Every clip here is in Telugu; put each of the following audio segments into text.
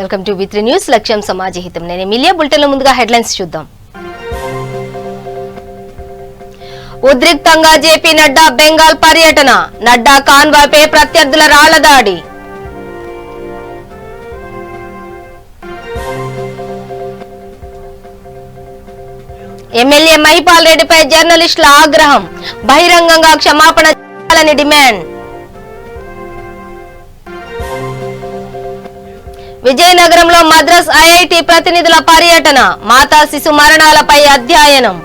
Welcome to వి3 news. లక్ష్యం సమాజహితం. నేను ఎమిలియా. బులెటిన్లో ముందుగా హెడ్లైన్స్ చూద్దాం. ఉద్రిక్తంగా జేపీ నడ్డా బెంగాల్ పర్యటన. నడ్డా కాన్వాయ్పై ప్రత్యర్థుల రాళ్ల దాడి. ఎమ్మెల్యే మహిపాల్ రెడ్డిపై జర్నలిస్టుల ఆగ్రహం. బహిరంగంగా క్షమాపణ చేయాలని డిమాండ్. విజయనగరంలో మద్రాస్ ఐఐటి ప్రతినిధుల పర్యటన. మాతా శిశు మరణాలపై అధ్యయనం.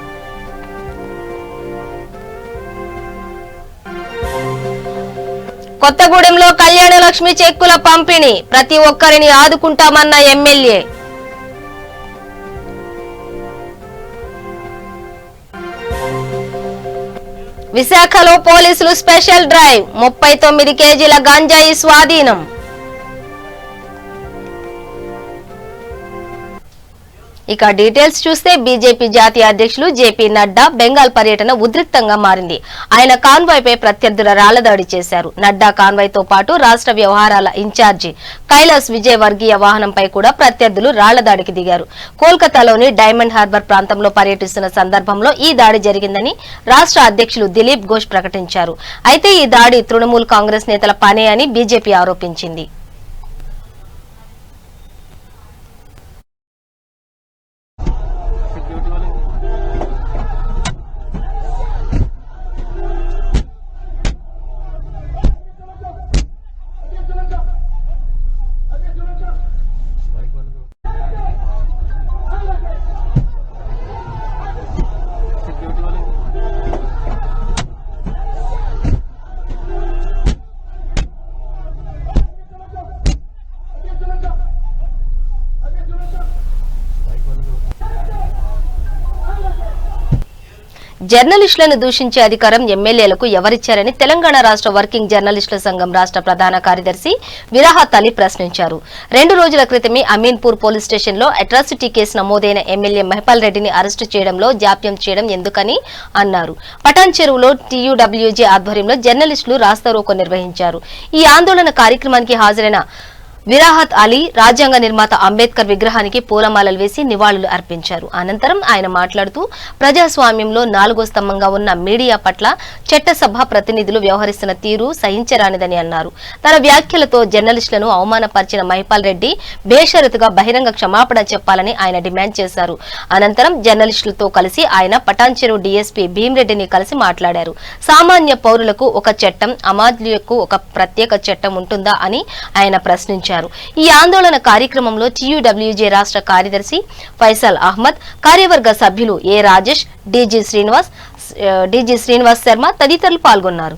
కొత్తగూడెంలో కళ్యాణ లక్ష్మి చెక్కుల పంపిణీ. ప్రతి ఒక్కరిని ఆదుకుంటామన్న ఎమ్మెల్యే. విశాఖలో పోలీసులు స్పెషల్ డ్రైవ్. 39 కేజీల గంజాయి స్వాధీనం. ఇక డీటెయిల్స్ చూస్తే బీజేపీ జాతీయ అధ్యక్షులు జేపీ నడ్డా బెంగాల్ పర్యటన ఉద్రిక్తంగా మారింది. ఆయన కాన్వాయ్పై ప్రత్యర్థుల రాళ్లదాడి చేశారు. నడ్డా కాన్వాయ్తో పాటు రాష్ట్ర వ్యవహారాల ఇన్ఛార్జి కైలాస్ విజయ్ వర్గీయ వాహనంపై కూడా ప్రత్యర్థులు రాళ్లదాడికి దిగారు. కోల్కతాలోని డైమండ్ హార్బర్ ప్రాంతంలో పర్యటిస్తున్న సందర్భంలో ఈ దాడి జరిగిందని రాష్ట్ర అధ్యక్షులు దిలీప్ ఘోష్ ప్రకటించారు. అయితే ఈ దాడి తృణమూల్ కాంగ్రెస్ నేతల పనే అని బీజేపీ ఆరోపించింది. జర్నలిస్టులను దూషించే అధికారం ఎమ్మెల్యేలకు ఎవరిచ్చారని తెలంగాణ రాష్ట్ర వర్కింగ్ జర్నలిస్టుల సంఘం రాష్ట్ర ప్రధాన కార్యదర్శి విరాహత్ అలీ ప్రశ్నించారు. 2 రోజుల క్రితమే అమీన్పూర్ పోలీస్ స్టేషన్లో అట్రాసిటీ కేసు నమోదైన ఎమ్మెల్యే మహిపాల్ రెడ్డిని అరెస్టు చేయడంలో జాప్యం చేయడం ఎందుకని అన్నారు. పటాన్ చెరువులో టీయూడబ్ల్యూజే ఆధ్వర్యంలో జర్నలిస్టులు రాస్తారోకో నిర్వహించారు. ఈ ఆందోళన కార్యక్రమానికి హాజరైన విరాహత్ అలీ రాజ్యాంగ నిర్మాత అంబేద్కర్ విగ్రహానికి పూలమాలలు వేసి నివాళులు అర్పించారు. అనంతరం ఆయన మాట్లాడుతూ ప్రజాస్వామ్యంలో 4వ స్తంభంగా ఉన్న మీడియా పట్ల చట్టసభ ప్రతినిధులు వ్యవహరిస్తున్న తీరు సహించరానిదని అన్నారు. తన వ్యాఖ్యలతో జర్నలిస్టులను అవమానపరిచిన మహిపాల్ రెడ్డి బేషరతుగా బహిరంగ క్షమాపణ చెప్పాలని ఆయన డిమాండ్ చేశారు. అనంతరం జర్నలిస్టులతో కలిసి ఆయన పటాన్ చెరువు డీఎస్పీ భీమిరెడ్డిని కలిసి మాట్లాడారు. సామాన్య పౌరులకు ఒక చట్టం, అమాత్యులకు ఒక ప్రత్యేక చట్టం ఉంటుందా అని ఆయన ప్రశ్నించారు. ఈ ఆందోళన కార్యక్రమంలో టీయూడబ్ల్యూజే రాష్ట్ర కార్యదర్శి ఫైసల్ అహ్మద్, కార్యవర్గ సభ్యులు ఏ రాజేష్, డీజీ శ్రీనివాస్ శర్మ తదితరులు పాల్గొన్నారు.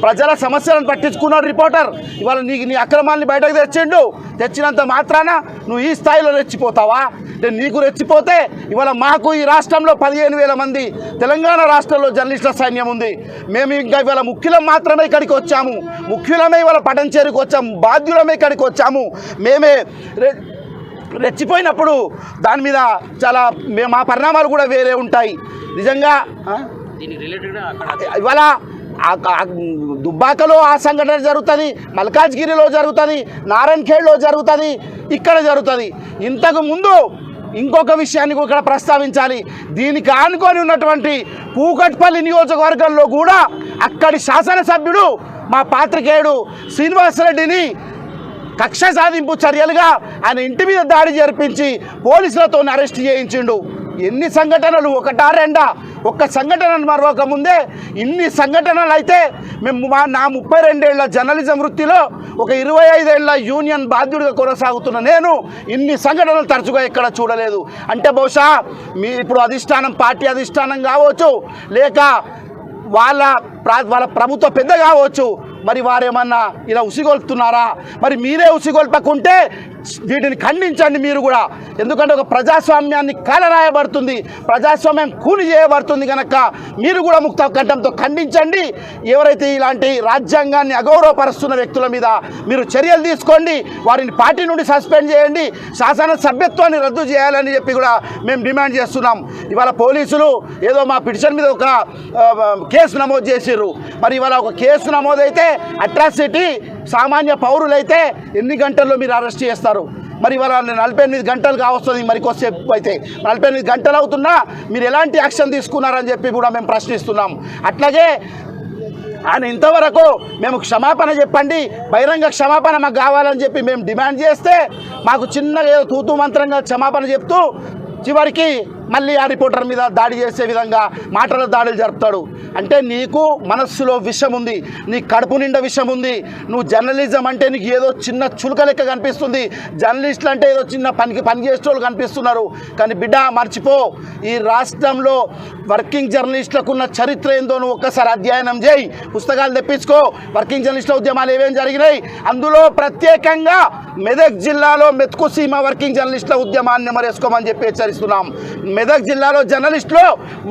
ప్రజల సమస్యలను పట్టించుకున్నాడు రిపోర్టర్. ఇవాళ నీ అక్రమాన్ని బయటకు తెచ్చినంత మాత్రాన నువ్వు ఈ స్థాయిలో రెచ్చిపోతావా? నీకు రెచ్చిపోతే ఇవాళ మాకు ఈ రాష్ట్రంలో 15,000 మంది తెలంగాణ రాష్ట్రంలో జర్నలిస్టుల సైన్యం ఉంది. మేము ఇంకా ఇవాళ ముఖ్యులం మాత్రమే ఇక్కడికి వచ్చాము. ముఖ్యులమే ఇవాళ పటన్ చెరువుకి వచ్చాము. బాధ్యులమే ఇక్కడికి వచ్చాము. మేమే రెచ్చిపోయినప్పుడు దాని మీద చాలా మా పరిణామాలు కూడా వేరే ఉంటాయి. నిజంగా ఇవాళ దుబ్బాకలో ఆ సంఘటన జరుగుతుంది, మల్కాజ్గిరిలో జరుగుతుంది, నారాయణఖేడ్లో జరుగుతుంది, ఇక్కడ జరుగుతుంది. ఇంతకు ముందు ఇంకొక విషయాన్ని ఇక్కడ ప్రస్తావించాలి. దీనికి ఆనుకొని ఉన్నటువంటి కూకట్పల్లి నియోజకవర్గంలో కూడా అక్కడి శాసనసభ్యుడు మా పాత్రికేయుడు శ్రీనివాసరెడ్డిని కక్ష సాధింపు చర్యలుగా ఆయన ఇంటి మీద దాడి జరిపించి పోలీసులతో అరెస్ట్ చేయించిండు. ఎన్ని సంఘటనలు, ఒకటా రెండా? ఒక్క సంఘటనను మరొక ముందే ఇన్ని సంఘటనలు అయితే మేము నా 32 ఏళ్ల జర్నలిజం వృత్తిలో ఒక 25 ఏళ్ల యూనియన్ బాధ్యుడిగా కొనసాగుతున్న నేను ఇన్ని సంఘటనలు తరచుగా ఎక్కడ చూడలేదు. అంటే బహుశా ఇప్పుడు అధిష్టానం, పార్టీ అధిష్టానం కావచ్చు, లేక వాళ్ళ ప్రభుత్వ పెద్ద కావచ్చు, మరి వారేమన్నా ఇలా ఉసిగొల్పుతున్నారా? మరి మీరే ఉసిగొల్పకుంటే వీటిని ఖండించండి మీరు కూడా. ఎందుకంటే ఒక ప్రజాస్వామ్యాన్ని కాలరాయబడుతుంది, ప్రజాస్వామ్యం కూని చేయబడుతుంది కనుక మీరు కూడా ముక్త కంఠంతో ఖండించండి. ఎవరైతే ఇలాంటి రాజ్యాంగాన్ని అగౌరవపరుస్తున్న వ్యక్తుల మీద మీరు చర్యలు తీసుకోండి, వారిని పార్టీ నుండి సస్పెండ్ చేయండి, శాసన సభ్యత్వాన్ని రద్దు చేయాలని చెప్పి కూడా మేము డిమాండ్ చేస్తున్నాం. ఇవాళ పోలీసులు ఏదో మా పిటిషన్ మీద ఒక కేసు నమోదు చేసిర్రు. మరి ఇవాళ ఒక కేసు నమోదైతే అట్రాసిటీ సామాన్య పౌరులైతే ఎన్ని గంటల్లో మీరు అరెస్ట్ చేస్తారు? మరి ఇవాళ 48 గంటలు కావస్తుంది, మరి కొద్దిసేపు అయితే 48 గంటలు అవుతున్నా మీరు ఎలాంటి యాక్షన్ తీసుకున్నారని చెప్పి కూడా మేము ప్రశ్నిస్తున్నాం. అట్లాగే ఆయన ఇంతవరకు మేము క్షమాపణ చెప్పండి, బహిరంగ క్షమాపణ మాకు కావాలని చెప్పి మేము డిమాండ్ చేస్తే మాకు చిన్నగా ఏదో తూతూ మంత్రంగా క్షమాపణ చెప్తూ చివరికి మళ్ళీ ఆ రిపోర్టర్ మీద దాడి చేసే విధంగా మాటల దాడులు జరుపుతాడు. అంటే నీకు మనస్సులో విషం ఉంది, నీ కడుపు నిండా విషం ఉంది. నువ్వు జర్నలిజం అంటే నీకు ఏదో చిన్న చులక లెక్క కనిపిస్తుంది, జర్నలిస్టులు అంటే ఏదో చిన్న పని చేసేవాళ్ళు కనిపిస్తున్నారు. కానీ బిడ్డ మర్చిపో, ఈ రాష్ట్రంలో వర్కింగ్ జర్నలిస్టులకు ఉన్న చరిత్ర ఏందో నువ్వు ఒక్కసారి అధ్యయనం చేయి, పుస్తకాలు తెప్పించుకో. వర్కింగ్ జర్నలిస్టుల ఉద్యమాలు ఏమేం జరిగినాయి, అందులో ప్రత్యేకంగా మెదక్ జిల్లాలో మెతుకు సీమ వర్కింగ్ జర్నలిస్టుల ఉద్యమాన్ని నెమరేసుకోమని చెప్పి హెచ్చరిస్తున్నాం. మెదక్ జిల్లాలో జర్నలిస్టులు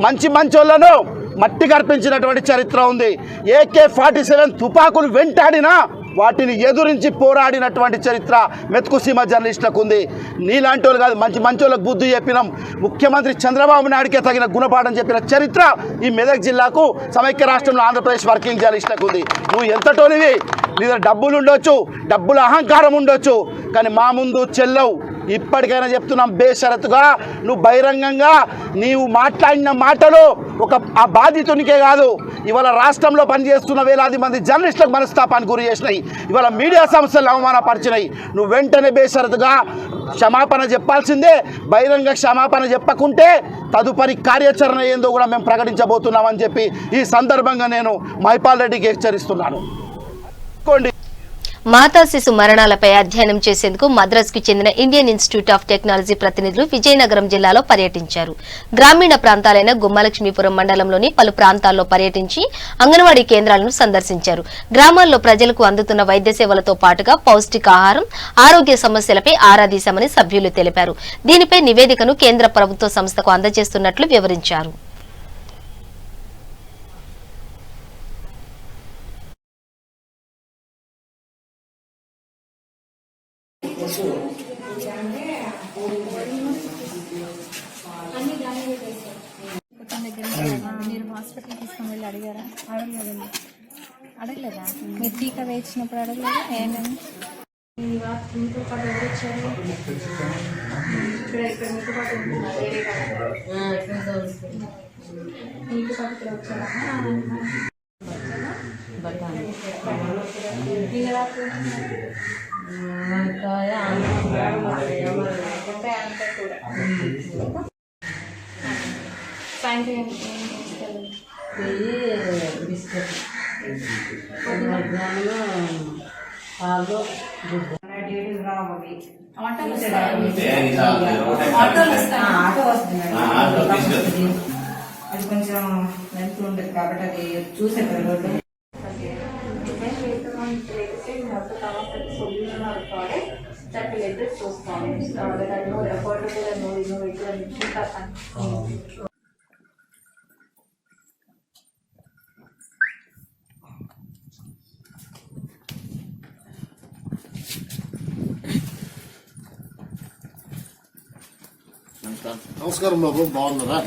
మంచి వాళ్ళను మట్టి కర్పించినటువంటి చరిత్ర ఉంది. AK-47 తుపాకులు వెంటాడినా వాటిని ఎదురించి పోరాడినటువంటి చరిత్ర మెతుకుసీమ జర్నలిస్టులకు ఉంది. నీలాంటి వాళ్ళు కాదు, మంచి వాళ్ళకు బుద్ధి చెప్పినాం. ముఖ్యమంత్రి చంద్రబాబు నాయుడికే తగిన గుణపాఠం చెప్పిన చరిత్ర ఈ మెదక్ జిల్లాకు, సమైక్య రాష్ట్రంలో ఆంధ్రప్రదేశ్ వర్కింగ్ జర్నలిస్టులకు ఉంది. నువ్వు ఎంతటోనివి, నీ దగ్గర డబ్బులు ఉండొచ్చు, డబ్బుల అహంకారం ఉండొచ్చు, కానీ మా ముందు చెల్లవు. ఇప్పటికైనా చెప్తున్నాం, బేషరతుగా నువ్వు బహిరంగంగా నీవు మాట్లాడిన మాటలు ఆ బాధితునికే కాదు, ఇవాళ రాష్ట్రంలో పనిచేస్తున్న వేలాది మంది జర్నలిస్టులకు మనస్తాపానికి గురి చేసినాయి, ఇవాళ మీడియా సంస్థలు అవమానపరిచినాయి. నువ్వు వెంటనే బేషరతుగా క్షమాపణ చెప్పాల్సిందే. బహిరంగ క్షమాపణ చెప్పకుంటే తదుపరి కార్యాచరణ ఏందో కూడా మేము ప్రకటించబోతున్నామని చెప్పి ఈ సందర్భంగా నేను మైపాల్ రెడ్డికి హెచ్చరిస్తున్నాను. మాతా శిశు మరణాలపై అధ్యయనం చేసేందుకు మద్రాసుకు చెందిన ఇండియన్ ఇన్స్టిట్యూట్ ఆఫ్ టెక్నాలజీ ప్రతినిధులు విజయనగరం జిల్లాలో పర్యటించారు. గ్రామీణ ప్రాంతాలైన గుమ్మలక్ష్మీపురం మండలంలోని పలు ప్రాంతాల్లో పర్యటించి అంగన్వాడీ కేంద్రాలను సందర్శించారు. గ్రామాల్లో ప్రజలకు అందుతున్న వైద్య సేవలతో పాటుగా పౌష్టికాహారం, ఆరోగ్య సమస్యలపై ఆరా తీశామని సభ్యులు తెలిపారు. దీనిపై నివేదికను కేంద్ర ప్రభుత్వ సంస్థకు అందజేస్తున్నట్లు వివరించారు. మీరు హాస్పిటల్ తీసుకుని వెళ్ళి అడిగారా? అడగలేదా? మీరు టీకా వేయించినప్పుడు అడగలేదా? ఏంటని మీతో పాటు ఎవరు వచ్చారు? ఇక్కడ మీతో పాటు మీతో పాటు ఇక్కడ వచ్చారా? సాయంత్రం అది కొంచెం లెంత్ ఉంటుంది కాబట్టి అది చూసేది road solution or product that will address those problems that are more affordable and more innovative and cheaper. నమస్కారం బాబు, బాగున్నారా?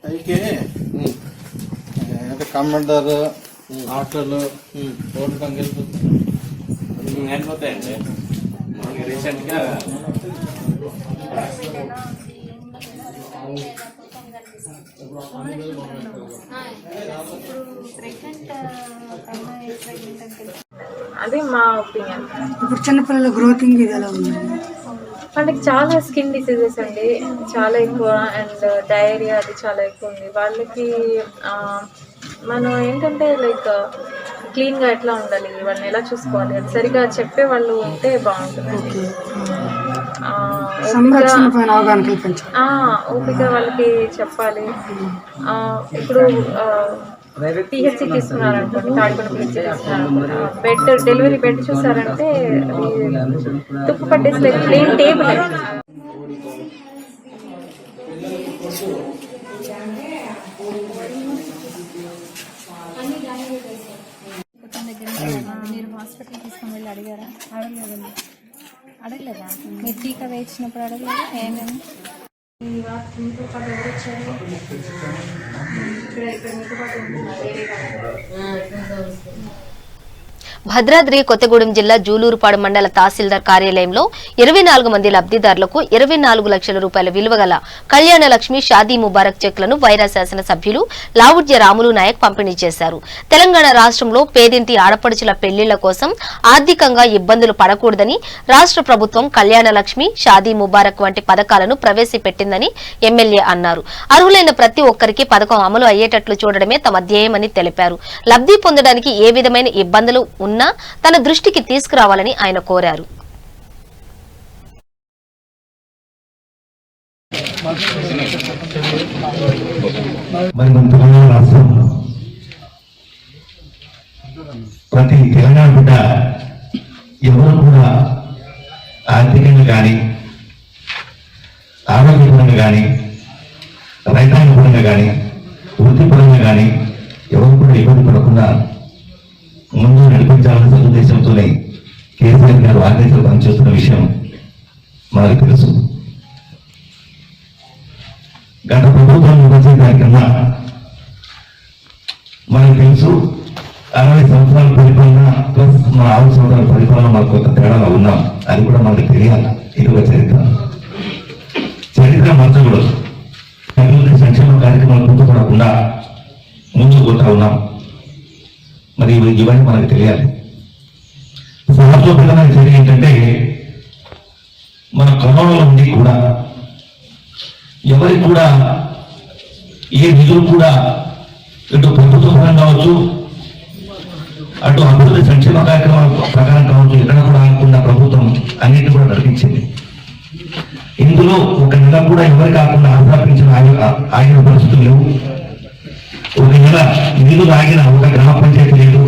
పైకి అంటే కమాండర్ ఆటోలు రోడ్డు కంకెళ్తూ అయిపోతాయండి. మనకి రీసెంట్గా అది మా ఒపీనియన్. ఇప్పుడు చిన్నపిల్లల గ్రోతింగ్ ఇది ఎలా ఉంది? వాళ్ళకి చాలా స్కిన్ డిసీజెస్ అండి, చాలా ఎక్కువ, అండ్ డయేరియా అది చాలా ఎక్కువ ఉంది వాళ్ళకి. మనం ఏంటంటే లైక్ క్లీన్గా ఎట్లా ఉండాలి, వాళ్ళని ఎలా చూసుకోవాలి, అది సరిగా చెప్పే వాళ్ళు ఉంటే బాగుంటుంది. ఓపిక వాళ్ళకి చెప్పాలి. ఇప్పుడు PHC తీసుకున్నారనుకోండి, తాడికొండ PHC తీసుకున్నారనుకోండి, బెడ్ డెలివరీ బెడ్ చూసారంటే తుప్పు పట్టేసి లైక్ ప్లేన్ టేబుల్. మీరు హాస్పిటల్ తీసుకుని వెళ్ళి అడిగారా? అడగలేదా మీరు టీకా వేయించినప్పుడు అడగలేదా ఏమేమి మీతో పాటు ఎవరు వచ్చారు? ఇక్కడ మీతో పాటు భద్రాద్రి కొత్తగూడెం జిల్లా జూలూరుపాడు మండల తహసీల్దార్ కార్యాలయంలో 24 మంది లబ్ధిదారులకు 24 లక్షల రూపాయల విలువ గల కళ్యాణ లక్ష్మి షాదీ ముబారక్ చెక్లను వైరా శాసన సభ్యులు లావుడ్య రాములు నాయక్ పంపిణీ చేశారు. తెలంగాణ రాష్ట్రంలో పేదింటి ఆడపడుచుల పెళ్లిళ్ల కోసం ఆర్థికంగా ఇబ్బందులు పడకూడదని రాష్ట్ర ప్రభుత్వం కళ్యాణ లక్ష్మి షాదీ ముబారక్ వంటి పథకాలను ప్రవేశపెట్టిందని ఎమ్మెల్యే అన్నారు. అర్హులైన ప్రతి ఒక్కరికి పథకం అమలు అయ్యేటట్లు చూడడమే తమ ధ్యేయమని తెలిపారు. లబ్ధి పొందడానికి ఏ విధమైన ఇబ్బందులు ఉన్నా తన దృష్టికి తీసుకురావాలని ఆయన కోరారు. ప్రతి తెలంగాణ బిడ్డ ఎవరు కూడా ఆర్థికంగా కానీ ఆరోగ్యపరంగా కానీ రైతాంగ పరంగా కానీ వృత్తిపరంగా కానీ ఎవరు కూడా ఇబ్బంది పడకుండా ముందు నడిపించాలనే సదుద్దేశంతోనే కేసీఆర్ గారు ఆదేశాలు పనిచేస్తున్న విషయం మనకు తెలుసు. గత ప్రభుత్వం నిర్వహించడానికి కన్నా మనకు తెలుసు 60 సంవత్సరాల పరిపాలన ప్లస్ మన 6 సంవత్సరాల పరిపాలన మనకు కొంత తేడాగా ఉన్నాం. అది కూడా మనకు తెలియాలి. ఇది ఒక చరిత్ర మార్చకూడదు. అభివృద్ధి సంక్షేమ కార్యక్రమాలు గుర్తుపడకుండా ముందుకు పోతా ఉన్నాం. మరి ఇవన్నీ మనకు తెలియాలి. సహజోపేతమైన చర్య ఏంటంటే మన కరోనాలో ఉండి కూడా ఎవరికి కూడా ఏ నిధులు కూడా ఇటు ప్రభుత్వ పరం కావచ్చు అటు అభివృద్ధి సంక్షేమ కార్యక్రమాల ప్రకారం కావచ్చు ఎక్కడ కూడా అనుకున్న ప్రభుత్వం అన్నింటినీ కూడా నడిపించింది. ఇందులో ఒక నెల కూడా ఎవరు కాకుండా ఆశ్రాపించిన ఆగిన పరిస్థితులు లేవు. ఒక నెల నిధులు ఆగిన ఒక గ్రామ పంచాయతీ లేదు.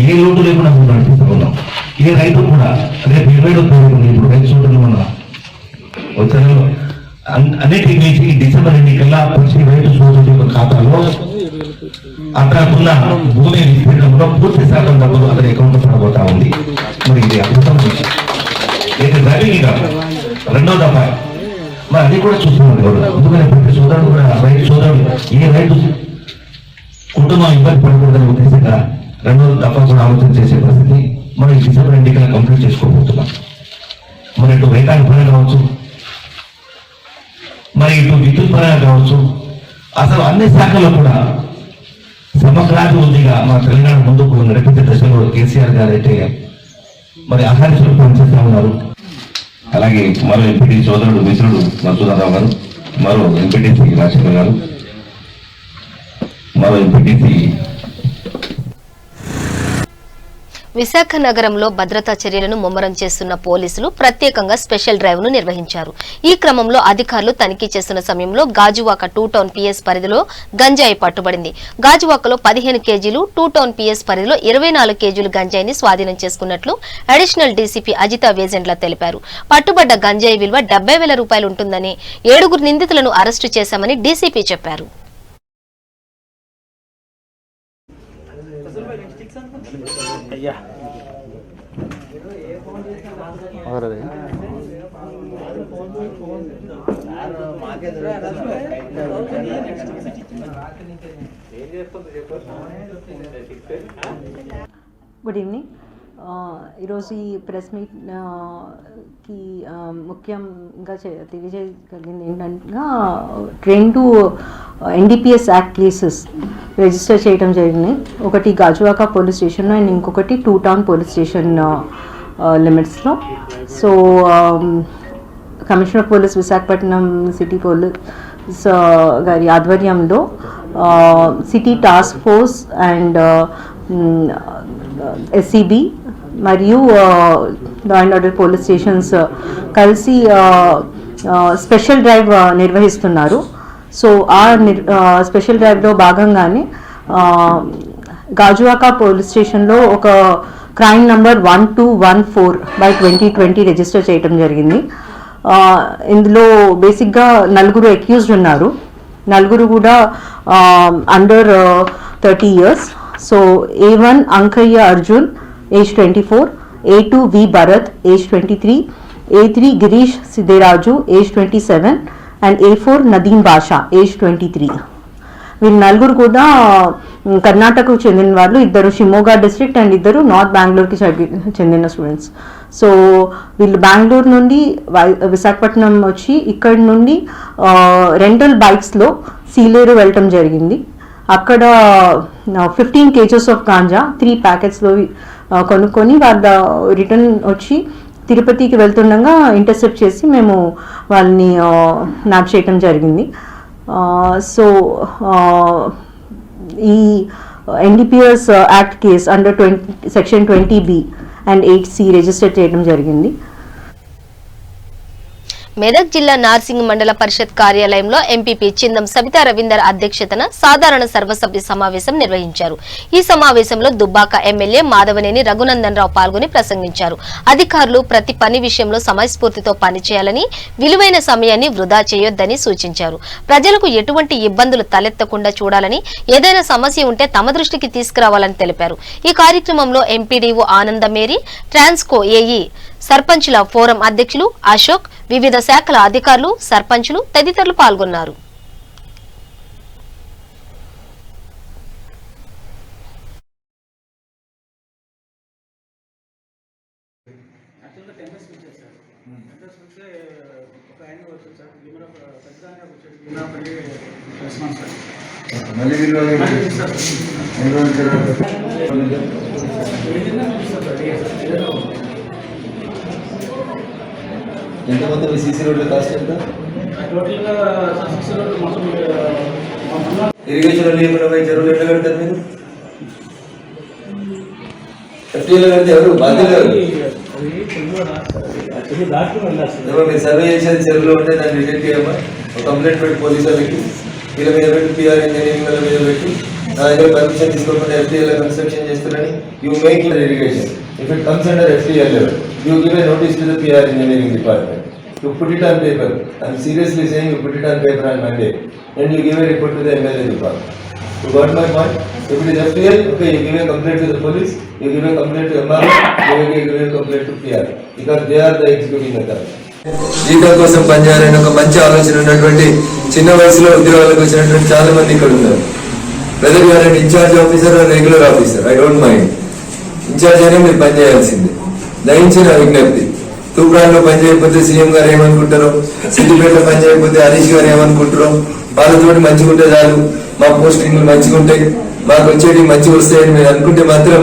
ఏ లోటు లేకుండా మనం నడిపిస్తూ ఉన్నాం. ఏ రైతు కూడా రేపు 20వ తారీఖు ఇప్పుడు రైతు సోదరులు మన వచ్చారు అన్నిటికీ మించి డిసెంబర్ ఎన్నికల్లా ప్రతి రైతు సోదరుల యొక్క ఖాతాలో అక్కడకున్న భూమి విస్తీర్ణంలో పూర్తి శాతం డబ్బులు అతని అకౌంట్ పడబోతా ఉంది. మరి ఇది అద్భుతం విషయం. ఇది డ్రైవింగ్ కాదు, రెండో దఫా మరి అది కూడా చూస్తున్నాడు. ఎందుకంటే ప్రతి సోదరుడు కూడా రైతు సోదరుడు ఏ రైతు కుటుంబం ఇబ్బంది పడకూడదని ఉద్దేశంగా రెండో దఫా కూడా ఆలోచన చేసే పరిస్థితి మనం డిసెంబర్ ఎన్నికలను కంప్లీట్ చేసుకోబోతున్నాం. మరి ఇటు రైతాంగ పరంగా కావచ్చు, మరి ఇటు విద్యుత్ పరంగా కావచ్చు, అసలు అన్ని శాఖల్లో కూడా సమగ్రాభివృద్ధిగా మన తెలంగాణ ముందుకు నడిపించే దశలో కేసీఆర్ గారు అయితే మరి ఆహార్యలు పనిచేస్తా ఉన్నారు. అలాగే మరో ఎంపీటీ సోదరుడు మిత్రుడు మధుసూదనరావు గారు, మరో ఎంపీటీసీ రాజశేఖర్ గారు, మరో ఎంపీటీసీ. విశాఖ నగరంలో భద్రతా చర్యలను ముమ్మరం చేస్తున్న పోలీసులు ప్రత్యేకంగా స్పెషల్ డ్రైవ్ ను నిర్వహించారు. ఈ క్రమంలో అధికారులు తనిఖీ చేస్తున్న సమయంలో గాజువాక 2 టౌన్ పిఎస్ పరిధిలో గంజాయి పట్టుబడింది. గాజువాకలో 15 కేజీలు, 2 టౌన్ పిఎస్ పరిధిలో 24 కేజీలు గంజాయిని స్వాధీనం చేసుకున్నట్లు అడిషనల్ డీసీపీ అజితా వేజెంట్ల తెలిపారు. పట్టుబడ్డ గంజాయి విలువ 70,000 రూపాయలు ఉంటుందని 7 నిందితులను అరెస్టు చేశామని డీసీపీ చెప్పారు. Good evening. ఈరోజు ఈ ప్రెస్ మీట్ కి ముఖ్యంగా తెలియజేయగలిగింది ఏంటంటే train to NDPS act cases register చేయడం జరిగింది. ఒకటి గాజువాక పోలీస్ స్టేషన్లో అండ్ ఇంకొకటి 2 టౌన్ పోలీస్ స్టేషన్ లిమిట్స్లో. So commissioner police Visakhapatnam city police గారి ఆధ్వర్యంలో city task force and SCB మరియు law and order police stations కలిసి స్పెషల్ డ్రైవ్ నిర్వహిస్తున్నారు. సో ఆ స్పెషల్ డ్రైవ్లో భాగంగానే గాజువాక పోలీస్ స్టేషన్లో ఒక క్రైమ్ నంబర్ 1214/2020 రిజిస్టర్ చేయడం జరిగింది. ఇందులో బేసిక్గా 4 అక్యూజ్డ్ ఉన్నారు. 4 కూడా under 30 years. So A1 Ankaiah Arjun age 24, A2 V Bharat, age 23, A3 Girish Sideraju, age 27, and A4 Nadeem Basha, age 23. వీళ్ళు నలుగురు కూడా కర్ణాటకకు చెందిన వాళ్ళు, ఇద్దరు షిమోగా డిస్ట్రిక్ట్ అండ్ ఇద్దరు నార్త్ బెంగళూరుకి చెందిన స్టూడెంట్స్. సో వీళ్ళు బెంగళూరు నుండి విశాఖపట్నం వచ్చి ఇక్కడ నుండి రెంటల్ బైక్స్లో సీలేరు వెళ్ళటం జరిగింది. అక్కడ 15 kgs ఆఫ్ గాంజా 3 ప్యాకెట్స్లో కొనుక్కొని వాళ్ళ రిటర్న్ వచ్చి తిరుపతికి వెళ్తుండగా ఇంటర్సెప్ట్ చేసి మేము వాళ్ళని నాప్ చేయటం జరిగింది. సో ఈ NDPS act case under section 20B and 8C register చేయడం జరిగింది. మెదక్ జిల్లా నార్సింగ్ మండల పరిషత్ కార్యాలయంలో ఎంపీపీ చిందం సబితా రవీందర్ అధ్యక్షతన సాధారణ సర్వసభ్య సమావేశం నిర్వహించారు. ఈ సమావేశంలో దుబ్బాక ఎమ్మెల్యే మాధవనేని రఘునందన్ రావు పాల్గొని ప్రసంగించారు. అధికారులు ప్రతి పని విషయంలో సమయస్ఫూర్తితో పనిచేయాలని, విలువైన సమయాన్ని వృధా చేయొద్దని సూచించారు. ప్రజలకు ఎటువంటి ఇబ్బందులు తలెత్తకుండా చూడాలని, ఏదైనా సమస్య ఉంటే తమ దృష్టికి తీసుకురావాలని తెలిపారు. ఈ కార్యక్రమంలో ఎంపీడీఓ ఆనందమేరి, ట్రాన్స్కో ఏఈ, సర్పంచుల ఫోరం అధ్యక్షులు అశోక్, వివిధ శాఖల అధికారులు, సర్పంచులు తదితరులు పాల్గొన్నారు. ఎంత మొత్తం సీసీ రోడ్ల కాస్ట్ ఎంత? ఇరిగేషన్ లేకుండా చెరువులు ఎట్లా కడతారు మీరు? ఎఫ్టీలో కడితే ఎవరు బాధ్యులు? మీరు సర్వే చేసేది చెరువులో ఉంటే దాన్ని రిజెక్ట్ చేయమా, ఒక కంప్లైంట్ పెట్టి పోలీసు వాళ్ళకి, వీళ్ళ మీద పెట్టి పిఆర్ ఇంజనీరింగ్ వాళ్ళ మీద పెట్టి నా దగ్గర పర్మిషన్ తీసుకోకుండా ఎఫ్టీఎల్ కన్స్ట్రక్షన్ చేస్తున్నారని you make it irrigation. If it comes under FTL level, you give a notice to the PR engineering department. You put it on paper. I'm seriously saying you put it on paper on Monday. And you give a report to the MLA department. You got my point? If it is FTL, okay, you give a complaint to the police, you give a complaint to MRO, you give a complaint to PR. Because they are the executing authority. జీతం కోసం పనిచేయాలని ఒక మంచి ఆలోచన ఉన్నటువంటి చిన్న వయసులో ఉద్యోగాలకు వచ్చినటువంటి చాలా మంది ఇక్కడ ఉన్నారు. Whether you are an incharge officer or regular officer, I don't mind. Incharge అయినా మీరు పనిచేయాల్సిందే. దయించి నా విజ్ఞప్తి, తూప్రాన్లో పని చేయకపోతే సీఎం గారు ఏమనుకుంటారో, సిద్దిపేటలో పని చేయకపోతే హరీష్ గారు ఏమనుకుంటారో, వాళ్ళతోటి మంచిగా ఉంటే చాలు, మా పోస్టింగ్లు మంచిగా ఉంటాయి, మాకు వచ్చేటి మంచిగా వస్తాయని మీరు అనుకుంటే మాత్రం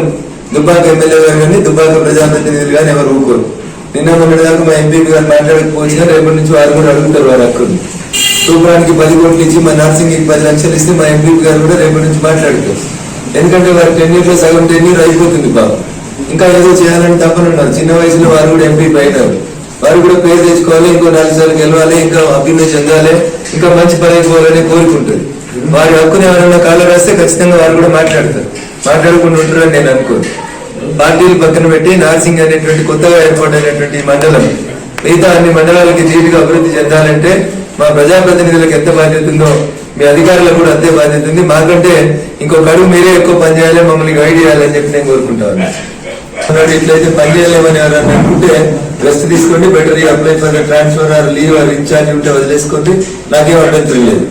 దుబ్బాక ఎమ్మెల్యే గారు కానీ దుబ్బాక ప్రజాప్రతినిధులు కానీ ఎవరు ఊరుకోరు. నిన్న మొన్నటి దాకా మా ఎంపీ గారు మాట్లాడకపోయినా రేపటి నుంచి వారు కూడా అడుగుతారు వారు హక్కులు. తూప్రానికి 10 కోట్లు ఇచ్చి మా నర్సింగ్కి 10 లక్షలు ఇస్తే మా ఎంపీ గారు కూడా రేపటి నుంచి మాట్లాడుతారు. ఎందుకంటే వారి టెన్యూర్లో సగం టెన్యూర్ అయిపోతుంది బాబు, ఇంకా ఏదో చేయాలని తప్పనున్నారు. చిన్న వయసులో వారు కూడా ఎంపీ అయినారు, వారు కూడా పేరు తెచ్చుకోవాలి, ఇంకో 4 సార్లు గెలవాలి, ఇంకా అభ్యున్నతి చెందాలి, ఇంకా మంచి పని అయిపోవాలని కోరుకుంటుంది. వారి హక్కుని ఎవరైనా కాళ్ళు రాస్తే ఖచ్చితంగా వారు కూడా మాట్లాడతారు, మాట్లాడకుండా ఉంటారని నేను అనుకోను. పార్టీలు పక్కన పెట్టి నార్సింగ్ అనేటువంటి కొత్తగా ఏర్పడినటువంటి మండలం మిగతా అన్ని మండలాలకి ధీటుగా అభివృద్ధి చెందాలంటే మా ప్రజాప్రతినిధులకు ఎంత బాధ్యత ఉందో మీ అధికారులకు కూడా అంతే బాధ్యత ఉంది. మాకంటే ఇంకొక అడుగు మీరే ఎక్కువ పని చేయాలి, మమ్మల్ని గైడ్ చేయాలని చెప్పి నేను కోరుకుంటాను. ఇట్లయితే పని చేయలేమని ఎవరన్నా అనుకుంటే రెస్ట్ తీసుకోండి, better apply for transfer or leave or incharge ఉంటే వదిలేసుకోండి, నాకేం అభ్యంతరం లేదు.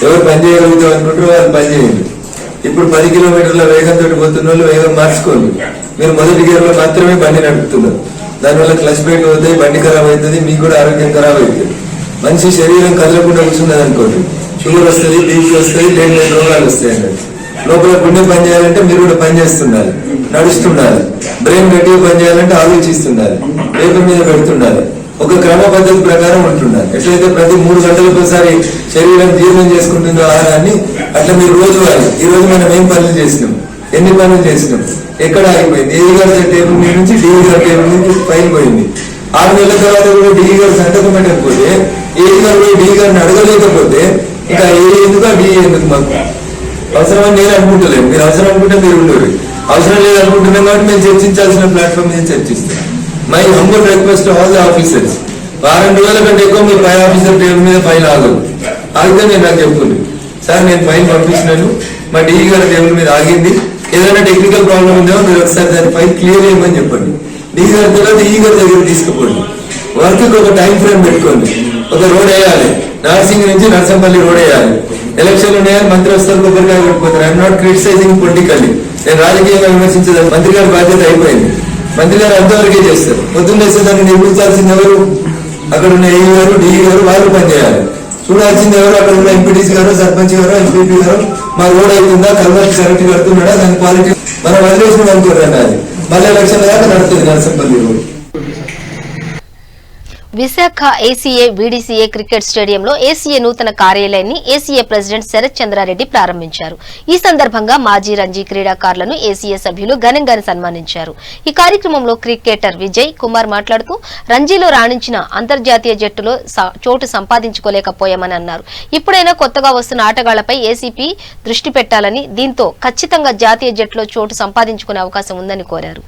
ఎవరు పని చేయగలుగుతాం అనుకుంటారో వాళ్ళు పని చేయండి. ఇప్పుడు 10 కిలోమీటర్ల వేగంతో పోతున్న వాళ్ళు వేగం మార్చుకోండి. మీరు మొదటి గేర్లో మాత్రమే బండి నడుపుతున్నారు, దానివల్ల క్లచ్ ప్లేట్ అవుతాయి, బండి ఖరాబ్ అవుతుంది, మీకు కూడా ఆరోగ్యం ఖరాబ్ అవుతుంది. మనిషి శరీరం కదలకుండా కూర్చున్నది అనుకోండి, షుగర్ వస్తుంది, బీపీ వస్తుంది, లేని రోగాలు వస్తాయి అన్నట్టు. లోపల గుండె పని చేయాలంటే మీరు కూడా పని చేస్తుండాలి, నడుస్తుండాలి. బ్రెయిన్ గట్టిగా పని చేయాలంటే ఆలోచిస్తుండాలి, పేపర్ మీద పెడుతుండాలి, ఒక క్రమ పద్ధతి ప్రకారం ఉంటుండాలి. ఎట్లయితే ప్రతి 3 గంటలకు ఒకసారి శరీరం జీర్ణం చేసుకుంటుందో ఆహారాన్ని, అట్లా మీరు రోజు వారి ఈ రోజు మనం ఏం పనులు చేసినాం, ఎన్ని పనులు చేసినాం, ఎక్కడ ఆగిపోయింది, ఏఈ గారి టేబుల్ మీద నుంచి డిఈ గారి టేబుల్ నుంచి ఫైల్ పోయింది. 6 నెలల తర్వాత కూడా డిఈ గారు సంతకం పెట్టకపోతే, ఏఈ గారు కూడా డిఈ గారిని అడగలేకపోతే ఇంకా ఏ ఎందుకు ఆ డిఈ ఎందుకు? మాకు అవసరమని నేను అనుకుంటలేను, మీరు అవసరం అనుకుంటే మీరు ఉండరు, అవసరం లేదు అనుకుంటున్నాం కాబట్టి మేము చర్చించాల్సిన ప్లాట్ఫామ్ మీద చర్చిస్తాం. My humble request all the officers, 2 రోజుల కంటే ఎక్కువ మీ పై ఆఫీసర్ టేబుల్ మీద ఫైల్ ఆగదు. ఆగితే నేను నాకు చెప్పుకుంది, సార్ నేను ఫైల్ పంపించినాను, మా డిఈ గారి టేబుల్ మీద ఆగింది, ఏదైనా టెక్నికల్ ప్రాబ్లం ఉందేమో మీరు ఒకసారి దాని ఫైల్ క్లియర్ చేయమని చెప్పండి. డి గారి తర్వాత ఈ గారి దగ్గర తీసుకుపోండి. వర్క్ ఒక టైం ఫ్రేమ్ పెట్టుకోండి. ఒక రోడ్ వేయాలి, నార్సింగ్ నుంచి నర్సంపల్లి రోడ్ వేయాలి. ఎలక్షన్లు ఉన్నాయని మంత్రి వస్తారు, కొబ్బరికాయ కొట్టుకుంటారు. ఐఎమ్ నాట్ క్రిటిసైజింగ్ పొలిటికల్లీ, నేను రాజకీయంగా విమర్శించలేదు. మంత్రి గారి బాధ్యత అయిపోయింది. మంత్రి గారు అంతవరకే చేస్తారు. పొద్దున్న వేస్తే దాన్ని నిర్మించాల్సింది ఎవరు? అక్కడ ఉన్న ఏ గారు, డి గారు, వాళ్ళు పనిచేయాలి. చూడాల్సింది ఎవరు? అక్కడ ఉన్న ఎంపీటీసీ గారు, సర్పంచ్ గారు, ఎంపీపీ గారు. మా రోడ్ అవుతుందా, కల్వర్ట్ కరెక్ట్ కడుతున్నాడా, దాని క్వాలిటీ మనం వదిలేసిన అనుకోరండి. అది మళ్ళీ ఎలక్షన్ దాకా నడుస్తుంది Narsampalli road. Visakha ACA VDCA cricket స్టేడియంలో ఏసీఏ నూతన కార్యాలయాన్ని ఏసీఏ ప్రెసిడెంట్ శరత్ చంద్రారెడ్డి ప్రారంభించారు. ఈ సందర్భంగా మాజీ రంజీ క్రీడాకారులను ఏసీఏ సభ్యులు ఘనంగా సన్మానించారు. ఈ కార్యక్రమంలో క్రికెటర్ విజయ్ కుమార్ మాట్లాడుతూ రంజీలో రాణించిన అంతర్జాతీయ జట్టులో చోటు సంపాదించుకోలేకపోయామని అన్నారు. ఇప్పుడైనా కొత్తగా వస్తున్న ఆటగాళ్లపై ఏసీపీ దృష్టి పెట్టాలని, దీంతో ఖచ్చితంగా జాతీయ జట్టులో చోటు సంపాదించుకునే అవకాశం ఉందని కోరారు.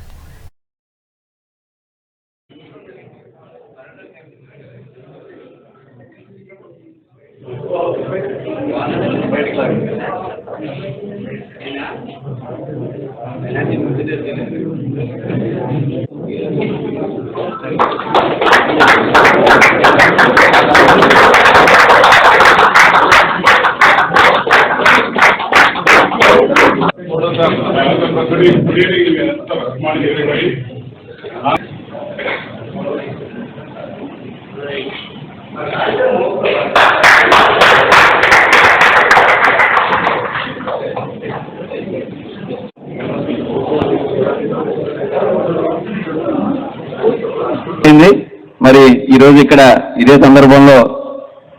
మరి ఈ రోజు ఇక్కడ ఇదే సందర్భంలో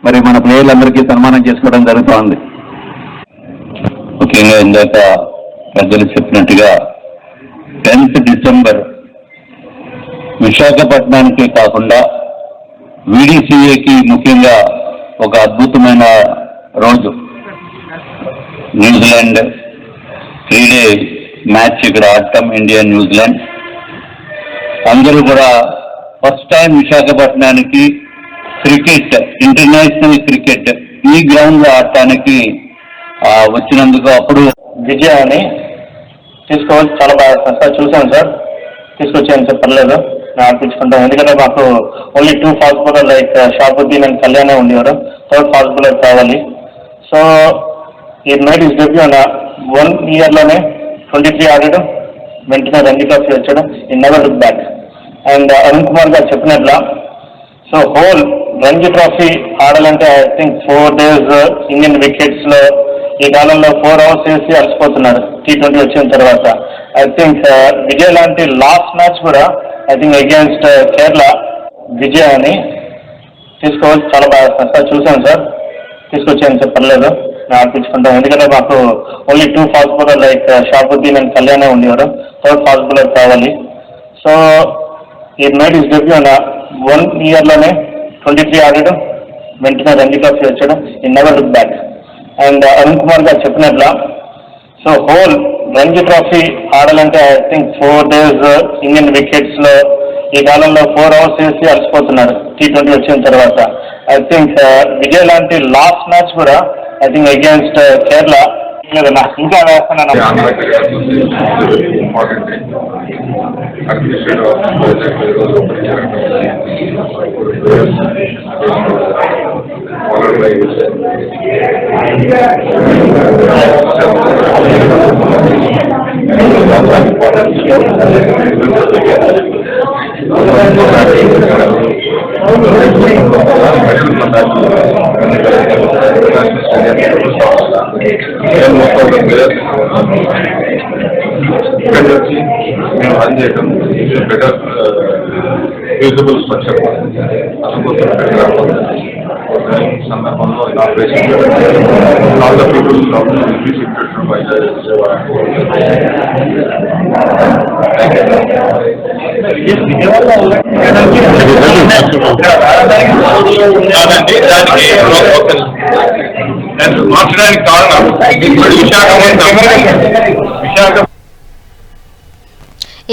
మరి మన ప్లేయర్లందరికీ సన్మానం చేసుకోవడం జరుగుతూ ఉంది. ముఖ్యంగా ఇందాక పెద్దలు చెప్పినట్టుగా 10th డిసెంబర్ విశాఖపట్నానికి కాకుండా వీడీసీఏకి ముఖ్యంగా ఒక అద్భుతమైన రోజు. న్యూజిలాండ్ 3-day మ్యాచ్ ఇక్కడ ఆడటం, ఇండియా న్యూజిలాండ్. అందరూ కూడా ఫస్ట్ టైం విశాఖపట్నానికి క్రికెట్, ఇంటర్నేషనల్ క్రికెట్ ఈ గ్రౌండ్ లో ఆడటానికి వచ్చినందుకు అప్పుడు విజయాన్ని తీసుకోవచ్చు. చాలా బాగా సార్ చూసాను సార్, తీసుకొచ్చాను సార్, పర్లేదు ఆడిపించుకుంటాం. ఎందుకంటే మాకు only 2 fast bowler like Shapuddin and Kalyan ఉండేవారు. 3rd ఫాస్ట్ బౌలర్ కావాలి. సో ఈ మేడ్ ఇస్ డెబ్యూ అన్న 1 yearలోనే 23 ఆడడం, వెంటనే రంజీ ట్రోఫీ వచ్చాడు. In never look back. And Arun Kumar గారు చెప్పినట్ల సో హోల్ రంజీ ట్రోఫీ ఆడాలంటే I think 4 days Indian wickets లో ఈ కాలంలో 4 hours వేసి అలసిపోతున్నారు T20 వచ్చిన తర్వాత. ఐ థింక్ విజయ్ లాంటి లాస్ట్ మ్యాచ్ కూడా I think against Kerala Vijay అని తీసుకోవచ్చు. చాలా బాగా సార్ చూసాను సార్, తీసుకొచ్చాను సార్, పర్లేదు ఆడిపించుకుంటాం. ఎందుకంటే మాకు only 2 fast bowler like Shapuddin and Kalyan ఉండేవారు. 3rd ఫాస్ట్ బౌలర్ కావాలి. సో ఈ మేడ్ ఇస్ డెబ్యూ అన్న 1 yearలోనే 23 ఆడడం, వెంటనే రంజీ ట్రోఫీ వచ్చాడు. In never look back. And Arun Kumar గారు చెప్పినట్ల సో హోల్ రంజీ ట్రోఫీ ఆడాలంటే I think 4 days Indian wickets లో ఈ కాలంలో 4 hours వేసి అలసిపోతున్నారు T20 వచ్చిన తర్వాత. ఐ థింక్ విజయ్ లాంటి లాస్ట్ మ్యాచ్ కూడా ఐ థింక్ అగేన్స్ట్ కేరళ ఇంకా వేస్తున్నాను. మేము రన్ చేయడం బెటర్ యూజబుల్ స్ట్రక్చర్ అందుకోసం సందర్భంలో ఇనాగ్రేషన్ ఆల్ ద పీపుల్ మార్చడానికి కారణం విశాఖ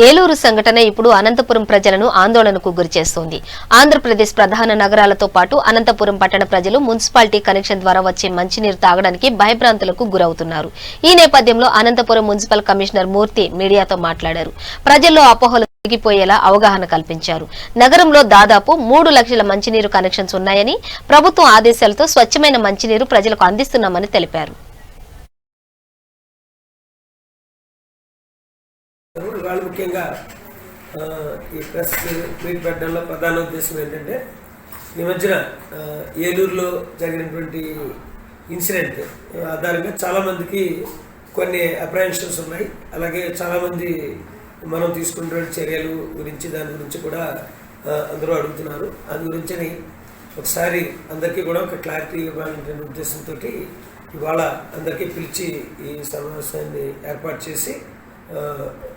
ఏలూరు సంఘటన ఇప్పుడు అనంతపురం ప్రజలను ఆందోళనకు గురిచేస్తోంది. ఆంధ్రప్రదేశ్ ప్రధాన నగరాలతో పాటు అనంతపురం పట్టణ ప్రజలు మున్సిపాలిటీ కనెక్షన్ ద్వారా వచ్చే మంచినీరు తాగడానికి భయభ్రాంతులకు గురవుతున్నారు. ఈ నేపథ్యంలో అనంతపురం మున్సిపల్ కమిషనర్ మూర్తి మీడియాతో మాట్లాడారు. ప్రజల్లో అపోహలు మునిగిపోయేలా అవగాహన కల్పించారు. నగరంలో దాదాపు 3 లక్షల మంచినీరు కనెక్షన్స్ ఉన్నాయని, ప్రభుత్వం ఆదేశాలతో స్వచ్ఛమైన మంచినీరు ప్రజలకు అందిస్తున్నామని తెలిపారు. ముఖ్యంగా ఈ ప్రెస్ మీట్ పెట్టడంలో ప్రధాన ఉద్దేశం ఏంటంటే, ఈ మధ్యన ఏలూరులో జరిగినటువంటి ఇన్సిడెంట్ ఆధారంగా చాలామందికి కొన్ని అప్రహెన్షన్స్ ఉన్నాయి. అలాగే చాలామంది మనం తీసుకున్నటువంటి చర్యలు గురించి దాని గురించి కూడా అందరూ అడుగుతున్నారు. అందు గురించి ఒకసారి అందరికీ కూడా ఒక క్లారిటీ ఇవ్వాలనే ఉద్దేశంతో ఇవాళ అందరికీ పిలిచి ఈ సమావేశాన్ని ఏర్పాటు చేసి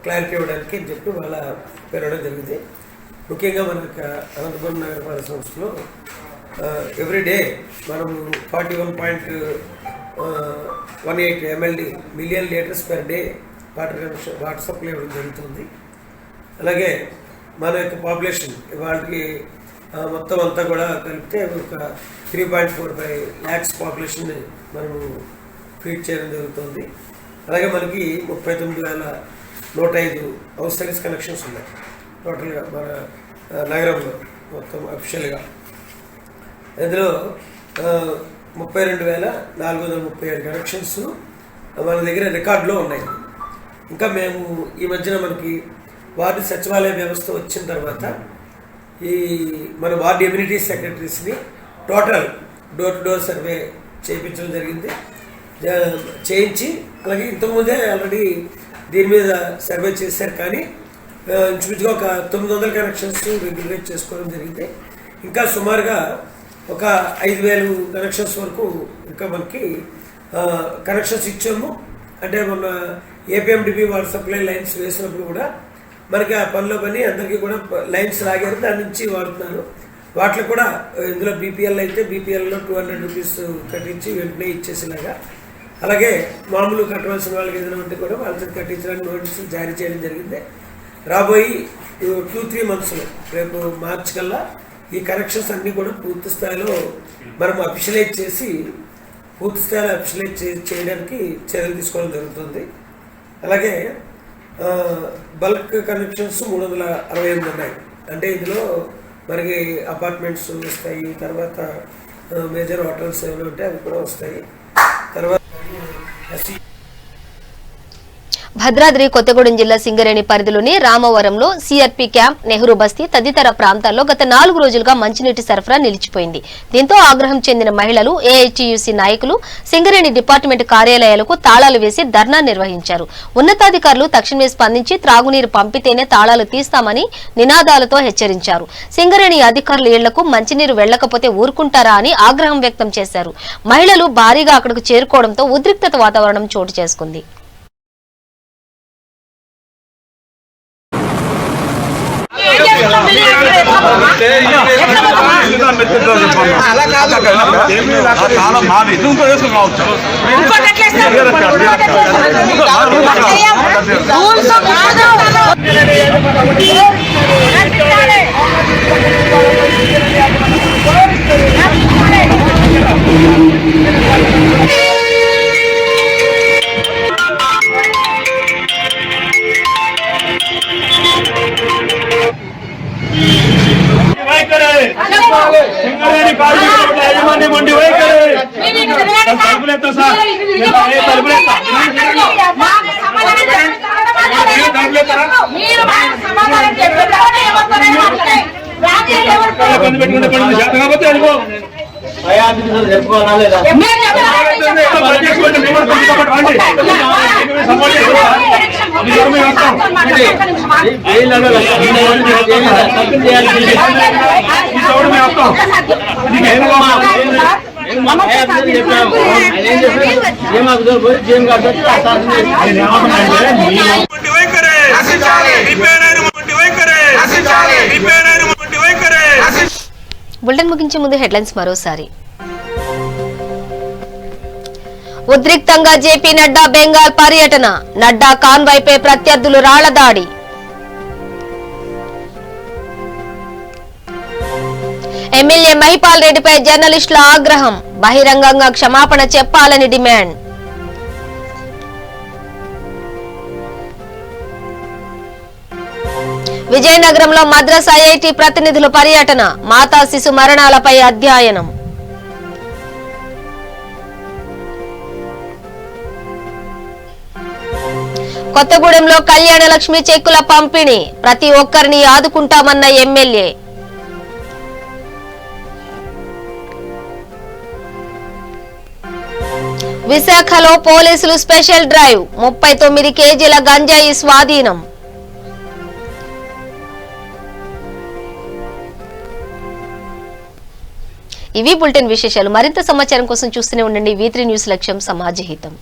క్లారిటీ ఇవ్వడానికి అని చెప్పి వాళ్ళ పెరగడం జరిగింది. ముఖ్యంగా మనకు అనంతపురం నగరపాలక సంస్థలో ఎవ్రీడే మనం 41.18 MLD million litres per day water supply ఇవ్వడం జరుగుతుంది. అలాగే మన యొక్క పాపులేషన్ వాళ్ళకి మొత్తం అంతా కూడా కలిపితే ఒక 3.45 lakhs పాపులేషన్ మనము ఫీడ్ చేయడం జరుగుతుంది. అలాగే మనకి 39,105 హౌస్ సర్వీస్ కనెక్షన్స్ ఉన్నాయి టోటల్గా మన నగరంలో మొత్తం అఫిషియల్గా. ఇందులో 32,437 కనెక్షన్స్ మన దగ్గర రికార్డులో ఉన్నాయి. ఇంకా మేము ఈ మధ్యన మనకి వార్డు సచివాలయ వ్యవస్థ వచ్చిన తర్వాత ఈ మన వార్డు ఎమ్యూనిటీ సెక్రటరీస్ని total door to door survey చేయించడం జరిగింది. చేయించి అలాగే ఇంతకుముందే ఆల్రెడీ దీని మీద సర్వే చేశారు. కానీ ఇంచుమించుగా ఒక 900 కనెక్షన్స్ రెగ్యులేట్ చేసుకోవడం జరిగింది. ఇంకా సుమారుగా ఒక 5,000 కనెక్షన్స్ వరకు ఇంకా మనకి కనెక్షన్స్ ఇచ్చాము. అంటే మన ఏపీఎండిపి వాటర్ సప్లై లైన్స్ వేసినప్పుడు కూడా మనకి ఆ పనిలో పని అందరికీ కూడా లైన్స్ లాగారు, దాని నుంచి వాడుతున్నారు. వాటిలో కూడా ఇందులో బీపీఎల్ అయితే బీపీఎల్లో 200 రూపీస్ కట్టించి వెంటనే ఇచ్చేసేలాగా, అలాగే మామూలు కట్టవలసిన వాళ్ళకి ఏదైనా ఉంటే కూడా వాళ్ళకి కట్టించడానికి నోటీసులు జారీ చేయడం జరిగింది. రాబోయే 2-3 monthsలో రేపు మార్చి కల్లా ఈ కనెక్షన్స్ అన్నీ కూడా పూర్తి స్థాయిలో మనం అఫిషియలైజ్ చేసి పూర్తి స్థాయిలో అఫిషియలైజ్ చేయడానికి చర్యలు తీసుకోవడం జరుగుతుంది. అలాగే బల్క్ కనెక్షన్స్ 368 ఉన్నాయి. అంటే ఇందులో మనకి అపార్ట్మెంట్స్ వస్తాయి, తర్వాత మేజర్ హోటల్స్ ఏమైనా ఉంటే అవి కూడా వస్తాయి. తర్వాత భద్రాద్రి కొత్తగూడెం జిల్లా సింగరేణి పరిధిలోని రామవరంలో సిఆర్పీ క్యాంప్, నెహ్రూ బస్తీ తదితర ప్రాంతాల్లో గత 4 రోజులుగా మంచినీటి సరఫరా నిలిచిపోయింది. దీంతో ఆగ్రహం చెందిన మహిళలు, ఏఐటీయూసీ నాయకులు సింగరేణి డిపార్ట్మెంట్ కార్యాలయాలకు తాళాలు వేసి ధర్నా నిర్వహించారు. ఉన్నతాధికారులు తక్షణమే స్పందించి త్రాగునీరు పంపితేనే తాళాలు తీస్తామని నినాదాలతో హెచ్చరించారు. సింగరేణి అధికారుల ఇళ్లకు మంచినీరు వెళ్లకపోతే ఊరుకుంటారా అని ఆగ్రహం వ్యక్తం చేశారు. మహిళలు భారీగా అక్కడకు చేరుకోవడంతో ఉద్రిక్తత వాతావరణం చోటు చేసుకుంది. బులెటిన్ ముగించే ముందు హెడ్లైన్స్ మరోసారి. ఉద్రిక్తంగా జేపీ నడ్డా బెంగాల్ పర్యటన, నడ్డా కాన్వాయ్పై ప్రత్యర్థులు రాళ్ల దాడి. ఎమ్మెల్యే మహిపాల్ రెడ్డిపై జర్నలిస్టుల ఆగ్రహం, బహిరంగంగా క్షమాపణ చెప్పాలని డిమాండ్. విజయనగరంలో మద్రాస్ ఐఐటి ప్రతినిధుల పర్యటన, మాతా శిశు మరణాలపై అధ్యయనం. కొత్తగూడెంలో కళ్యాణ లక్ష్మి చెక్కుల పంపిణీ, ప్రతి ఒక్కరిని ఆదుకుంటామన్న ఎమ్మెల్యే. విశాఖలో పోలీసులు స్పెషల్ డ్రైవ్, 39 కేజీల గంజాయి స్వాధీనం. ఇవి బులెటిన్ విశేషాలు. మరింత సమాచారం కోసం చూస్తూనే ఉండండి V3 న్యూస్, లక్ష్యం సమాజ హితం.